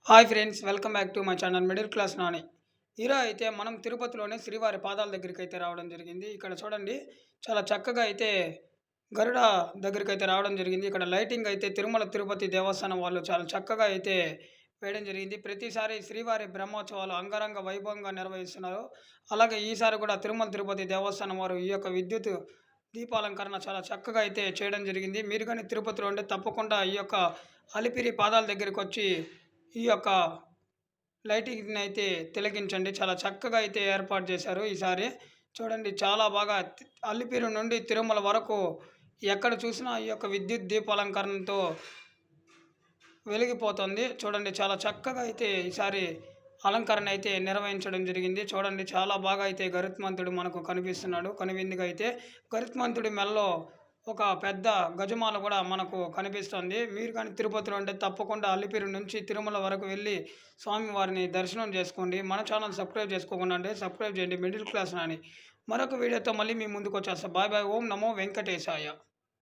Hi friends, welcome back to my channel middle class Nani. ఈరోజు అయితే మనం తిరుపతిలోనే శ్రీవారి పాదాల దగ్గరికి అయితే రావడం జరిగింది. ఇక్కడ చూడండి, చాలా చక్కగా అయితే గరుడ దగ్గరికి అయితే రావడం జరిగింది. ఇక్కడ లైటింగ్ అయితే తిరుమల తిరుపతి దేవస్థానం వాళ్ళు చాలా చక్కగా అయితే వేయడం జరిగింది. ప్రతిసారి శ్రీవారి బ్రహ్మోత్సవాలు అంగరంగ వైభవంగా నిర్వహిస్తున్నారు. అలాగే ఈసారి కూడా తిరుమల తిరుపతి దేవస్థానం వారు ఈ యొక్క విద్యుత్ దీపాలంకరణ చాలా చక్కగా అయితే చేయడం జరిగింది. మీరు కానీ తిరుపతిలో ఉంటే తప్పకుండా ఈ యొక్క అలిపిరి పాదాల దగ్గరికి వచ్చి ఈ యొక్క లైటింగ్‌ని అయితే తిలకించండి. చాలా చక్కగా అయితే ఏర్పాటు చేశారు ఈసారి. చూడండి, చాలా బాగా అలిపిరి నుండి తిరుమల వరకు ఎక్కడ చూసినా ఈ యొక్క విద్యుత్ దీపాలంకరణతో వెలిగిపోతుంది. చూడండి, చాలా చక్కగా అయితే ఈసారి అలంకరణ అయితే నిర్వహించడం జరిగింది. చూడండి, చాలా బాగా అయితే గరుత్మంతుడు మనకు కనిపిస్తున్నాడు. కనువిందుగా అయితే గరుత్మంతుడి మెడలో ఒక పెద్ద గజమాల కూడా మనకు కనిపిస్తుంది. మీరు కానీ తిరుపతిలో ఉంటే తప్పకుండా అలిపిరి నుంచి తిరుమల వరకు వెళ్ళి స్వామివారిని దర్శనం చేసుకోండి. మన ఛానల్ సబ్స్క్రైబ్ చేసుకోకుండా అంటే సబ్స్క్రైబ్ చేయండి. మిడిల్ క్లాస్ నాని మరొక వీడియోతో మళ్ళీ మీ ముందుకు వచ్చేస్తా. Bye bye. ఓం నమో వెంకటేశాయ.